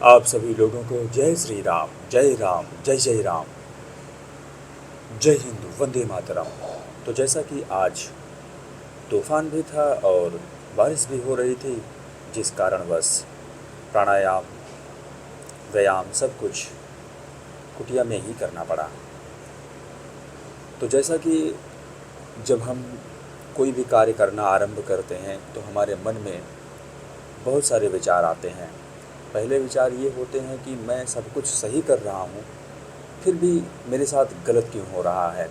आप सभी लोगों को जय श्री राम, जय राम, जय जय राम, जय हिंद, वंदे मातरम। तो जैसा कि आज तूफान भी था और बारिश भी हो रही थी, जिस कारणवश प्राणायाम, व्यायाम सब कुछ कुटिया में ही करना पड़ा। तो जैसा कि जब हम कोई भी कार्य करना आरंभ करते हैं तो हमारे मन में बहुत सारे विचार आते हैं। पहले विचार ये होते हैं कि मैं सब कुछ सही कर रहा हूँ, फिर भी मेरे साथ गलत क्यों हो रहा है।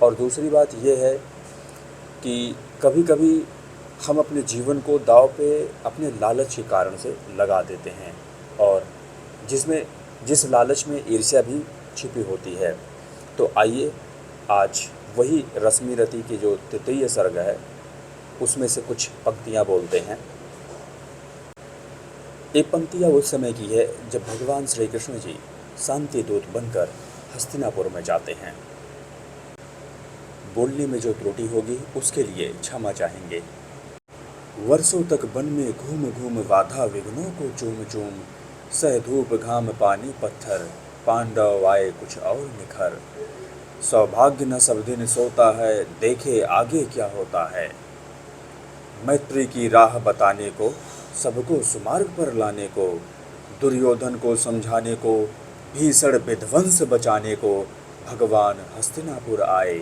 और दूसरी बात ये है कि कभी-कभी हम अपने जीवन को दाँव पे अपने लालच के कारण से लगा देते हैं, और जिस लालच में ईर्ष्या भी छिपी होती है। तो आइए आज वही रश्मि रति की जो तृतीय सर्ग है उसमें से कुछ पंक्तियाँ बोलते हैं। एक पंक्तियाँ उस समय की है जब भगवान श्री कृष्ण जी शांति दूत बनकर हस्तिनापुर में जाते हैं। बोलने में जो त्रुटि होगी उसके लिए क्षमा चाहेंगे। वर्षों तक वन में घूम घूम बाधा विघ्नों को चूम चूम, सह धूप घाम पानी पत्थर, पांडव आए कुछ और निखर। सौभाग्य न सब दिन सोता है, देखे आगे क्या होता है। मैत्री की राह बताने को, सबको सुमार्ग पर लाने को, दुर्योधन को समझाने को, भीषण विध्वंस बचाने को, भगवान हस्तिनापुर आए,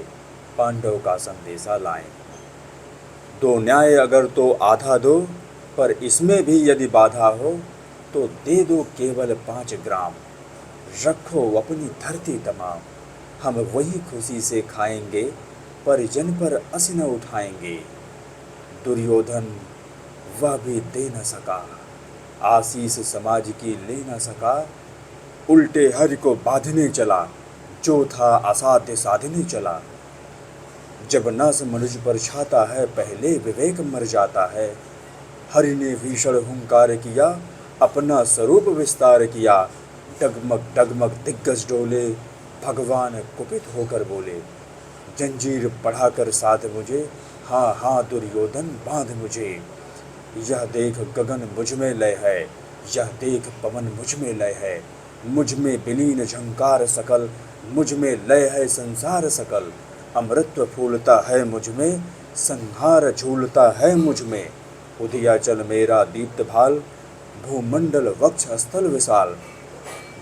पांडव का संदेशा लाएं। दो न्याय अगर तो आधा दो, पर इसमें भी यदि बाधा हो, तो दे दो केवल 5 ग्राम। रखो अपनी धरती तमाम, हम वही खुशी से खाएंगे, परिजन पर अस न उठाएंगे। दुर्योधन वह भी दे न सका, आशीष समाज की ले न सका। उल्टे हरि को बांधने चला, जो था असाध्य साधने चला। जब नस मनुज पर छाता है, पहले विवेक मर जाता है। हरि ने भीषण हुंकार किया, अपना स्वरूप विस्तार किया। डगमग डगमग दिग्गज डोले, भगवान कुपित होकर बोले। जंजीर बढ़ाकर साध मुझे, हाँ हाँ दुर्योधन बांध मुझे। यह देख गगन मुझ में लय है, यह देख पवन मुझ में लय है। मुझ में विलीन झंकार सकल, मुझ में लय है संसार सकल। अमृतत्व फूलता है मुझ में, संहार झूलता है मुझ में। उदयाचल मेरा दीप्त भाल, भूमंडल वक्ष स्थल विशाल।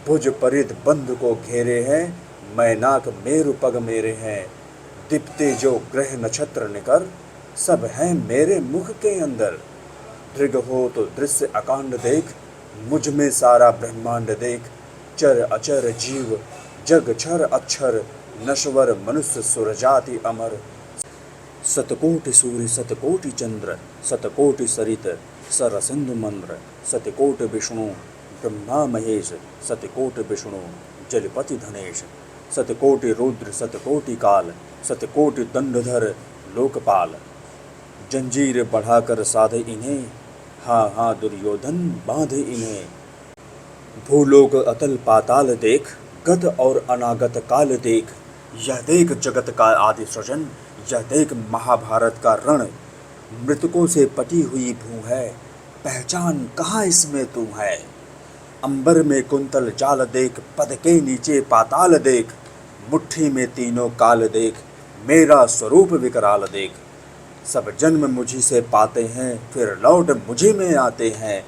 भुज परिध बंध को घेरे हैं, मैनाक मेरु पग मेरे हैं। दीप्ते जो ग्रह नक्षत्र निकर, सब हैं मेरे मुख के अंदर। दृग हो तो दृश्य अकांड देख, मुझ में सारा ब्रह्मांड देख। चर अचर जीव जग क्षर अक्षर, नश्वर मनुष्य सुरजाति अमर। शतकोटि सूर्य शतकोटि चंद्र, शतकोटि सरित सर सिंधु मंद्र। शतकोटि विष्णु ब्रह्मा महेश, शतकोटि विष्णु जलपति धनेश। शतकोटि रुद्र शतकोटि काल, शतकोटि दंडधर लोकपाल। जंजीर बढ़ाकर साध इन्हें, हाँ हाँ दुर्योधन बांध इन्हें। भूलोक अतल पाताल देख, गत और अनागत काल देख। यह देख जगत का आदि सृजन, यह देख महाभारत का रण। मृतकों से पटी हुई भू है, पहचान कहाँ इसमें तू है। अंबर में कुंतल जाल देख, पद के नीचे पाताल देख। मुट्ठी में तीनों काल देख, मेरा स्वरूप विकराल देख। सब जन्म मुझी से पाते हैं, फिर लौट मुझे में आते हैं।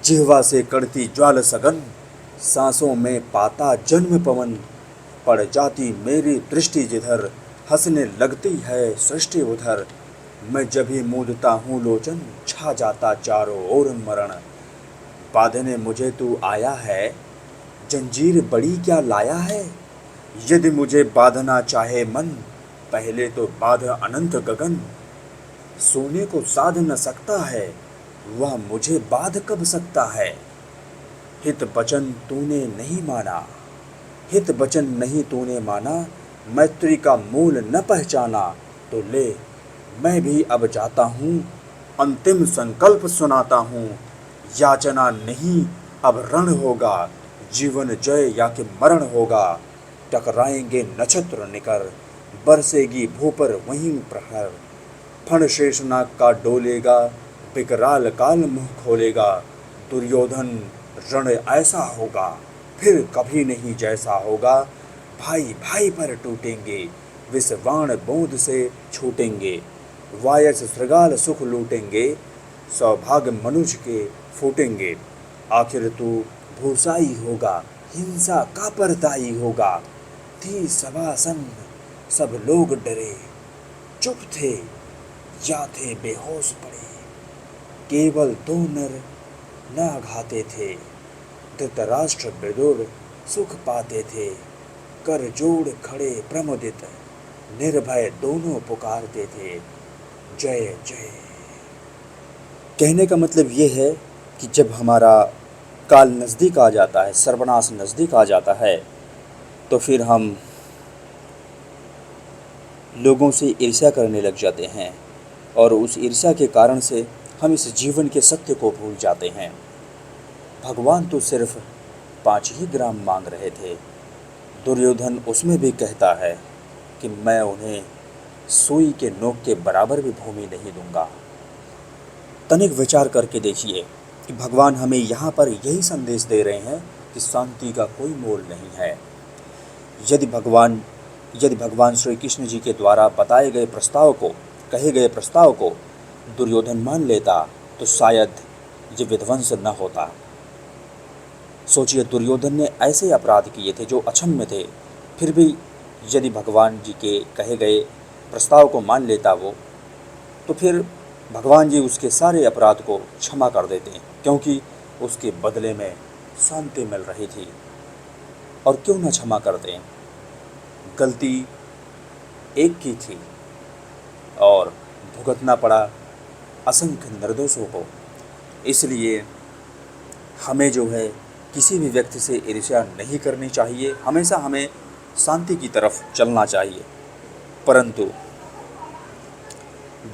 जिह्वा से कड़ती ज्वाल सघन, सांसों में पाता जन्म पवन। पड़ जाती मेरी दृष्टि जिधर, हंसने लगती है सृष्टि उधर। मैं जब ही मूंदता हूँ लोचन, छा जाता चारों ओर मरण। बांधने मुझे तू आया है, जंजीर बड़ी क्या लाया है। यदि मुझे बांधना चाहे मन, पहले तो बांध अनंत गगन। सोने को साध न सकता है, वह मुझे बांध कब सकता है। हित वचन तूने नहीं माना, हित वचन नहीं तूने माना। मैत्री का मूल न पहचाना, तो ले मैं भी अब जाता हूँ। अंतिम संकल्प सुनाता हूँ, याचना नहीं अब रण होगा। जीवन जय या कि मरण होगा। टकराएंगे नक्षत्र निकर, बरसेगी भू पर वहीं प्रहर। फण शेषनाग का डोलेगा, विकराल काल मुँह खोलेगा। दुर्योधन रण ऐसा होगा फिर कभी नहीं जैसा होगा, भाई भाई पर टूटेंगे, विषवाण बूंद से छूटेंगे, वायस श्रृगाल सुख लूटेंगे, सौभाग्य मनुज के फूटेंगे, आखिर तू भूसाई होगा, हिंसा का परदाई होगा, थी सभासन सब लोग डरे, चुप थे या थे बेहोश पड़े, केवल दो नर न घाते थे, धृतराष्ट्र विदुर सुख पाते थे, कर जोड़ खड़े प्रमुदित, निर्भय दोनों पुकारते थे, जय जय। कहने का मतलब ये है कि जब हमारा काल नज़दीक आ जाता है, सर्वनाश नज़दीक आ जाता है, तो फिर हम लोगों से ईर्ष्या करने लग जाते हैं और उस ईर्ष्या के कारण से हम इस जीवन के सत्य को भूल जाते हैं। भगवान तो सिर्फ 5 ही ग्राम मांग रहे थे, दुर्योधन उसमें भी कहता है कि मैं उन्हें सुई के नोक के बराबर भी भूमि नहीं दूंगा। तनिक विचार करके देखिए कि भगवान हमें यहाँ पर यही संदेश दे रहे हैं कि शांति का कोई मोल नहीं है। यदि भगवान श्री कृष्ण जी के द्वारा बताए गए प्रस्ताव को, कहे गए प्रस्ताव को दुर्योधन मान लेता तो शायद ये विध्वंस न होता। सोचिए, दुर्योधन ने ऐसे अपराध किए थे जो अक्षम्य थे, फिर भी यदि भगवान जी के कहे गए प्रस्ताव को मान लेता वो, तो फिर भगवान जी उसके सारे अपराध को क्षमा कर देते, क्योंकि उसके बदले में शांति मिल रही थी। और क्यों न क्षमा करते, गलती एक की थी और भुगतना पड़ा असंख्य निर्दोषों को। इसलिए हमें जो है किसी भी व्यक्ति से ईर्ष्या नहीं करनी चाहिए, हमेशा हमें शांति की तरफ चलना चाहिए। परंतु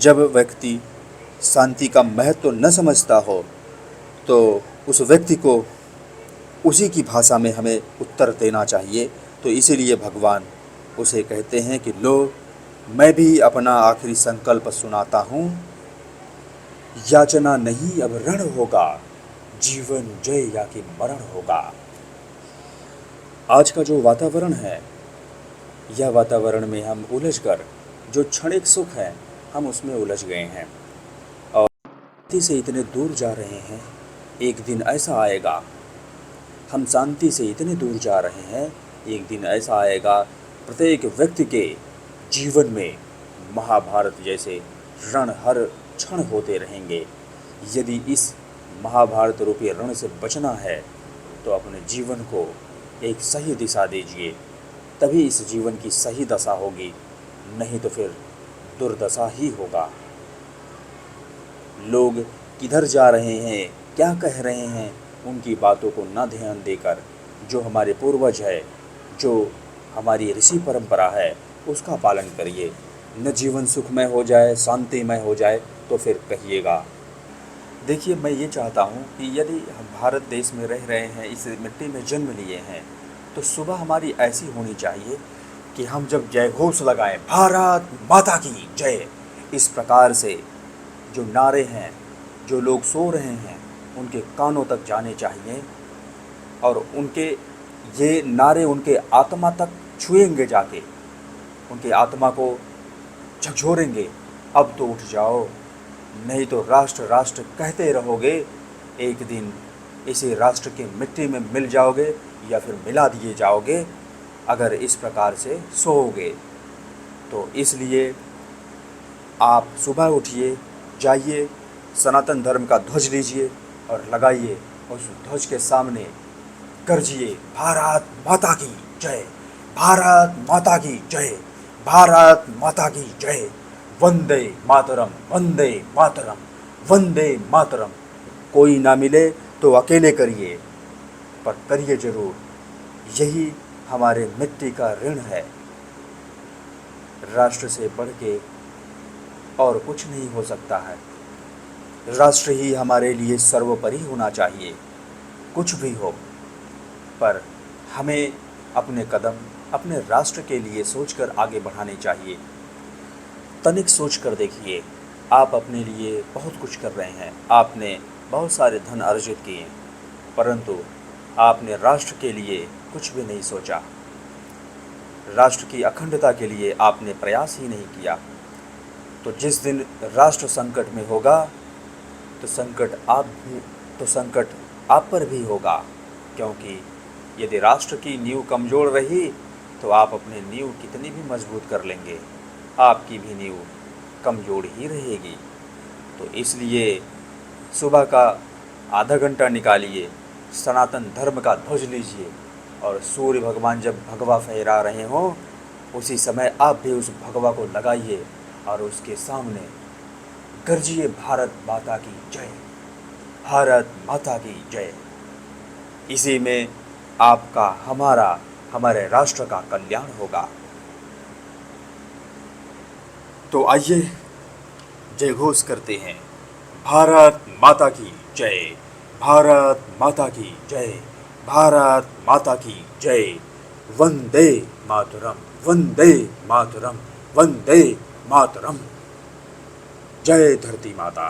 जब व्यक्ति शांति का महत्व न समझता हो तो उस व्यक्ति को उसी की भाषा में हमें उत्तर देना चाहिए। तो इसीलिए भगवान उसे कहते हैं कि लो, मैं भी अपना आखिरी संकल्प सुनाता हूँ, याचना नहीं अब रण होगा, जीवन जय या कि मरण होगा। आज का जो वातावरण है, यह वातावरण में हम उलझकर जो क्षणिक सुख है हम उसमें उलझ गए हैं और शांति से इतने दूर जा रहे हैं। एक दिन ऐसा आएगा, हम शांति से इतने दूर जा रहे हैं, एक दिन ऐसा आएगा प्रत्येक व्यक्ति के जीवन में महाभारत जैसे रण हर क्षण होते रहेंगे। यदि इस महाभारत रूपी रण से बचना है तो अपने जीवन को एक सही दिशा दीजिए, तभी इस जीवन की सही दशा होगी, नहीं तो फिर दुर्दशा ही होगा। लोग किधर जा रहे हैं, क्या कह रहे हैं, उनकी बातों को न ध्यान देकर जो हमारे पूर्वज है, जो हमारी ऋषि परंपरा है, उसका पालन करिए। न जीवन सुखमय हो जाए, शांतिमय हो जाए तो फिर कहिएगा। देखिए, मैं ये चाहता हूँ कि यदि हम भारत देश में रह रहे हैं, इस मिट्टी में जन्म लिए हैं, तो सुबह हमारी ऐसी होनी चाहिए कि हम जब जय घोष लगाएं, भारत माता की जय, इस प्रकार से जो नारे हैं, जो लोग सो रहे हैं, उनके कानों तक जाने चाहिए और उनके ये नारे उनके आत्मा तक छुएंगे, जाके उनके आत्मा को झकझोरेंगे, अब तो उठ जाओ, नहीं तो राष्ट्र राष्ट्र कहते रहोगे, एक दिन इसी राष्ट्र की मिट्टी में मिल जाओगे या फिर मिला दिए जाओगे अगर इस प्रकार से सोओगे। तो इसलिए आप सुबह उठिए, जाइए, सनातन धर्म का ध्वज लीजिए और लगाइए, उस ध्वज के सामने गर्जिए, भारत माता की जय, भारत माता की जय, भारत माता की जय, वंदे मातरम, वंदे मातरम, वंदे मातरम। कोई ना मिले तो अकेले करिए, पर करिए जरूर, यही हमारे मिट्टी का ऋण है। राष्ट्र से बढ़ के और कुछ नहीं हो सकता है, राष्ट्र ही हमारे लिए सर्वोपरि होना चाहिए। कुछ भी हो, पर हमें अपने कदम अपने राष्ट्र के लिए सोचकर आगे बढ़ाने चाहिए। तनिक सोच कर देखिए, आप अपने लिए बहुत कुछ कर रहे हैं, आपने बहुत सारे धन अर्जित किए, परंतु आपने राष्ट्र के लिए कुछ भी नहीं सोचा। राष्ट्र की अखंडता के लिए आपने प्रयास ही नहीं किया। तो जिस दिन राष्ट्र संकट में होगा तो संकट आप पर भी होगा, क्योंकि यदि राष्ट्र की नींव कमज़ोर रही तो आप अपनी नींव कितनी भी मजबूत कर लेंगे, आपकी भी नींव कमज़ोर ही रहेगी। तो इसलिए सुबह का आधा घंटा निकालिए, सनातन धर्म का ध्वज लीजिए और सूर्य भगवान जब भगवा फहरा रहे हों उसी समय आप भी उस भगवा को लगाइए और उसके सामने गरजिए, भारत माता की जय, भारत माता की जय। इसी में आपका, हमारे राष्ट्र का कल्याण होगा। तो आइए जय घोष करते हैं, भारत माता की जय, भारत माता की जय, भारत माता की जय। वंदे मातरम, वंदे मातरम, वंदे मातरम। जय धरती माता।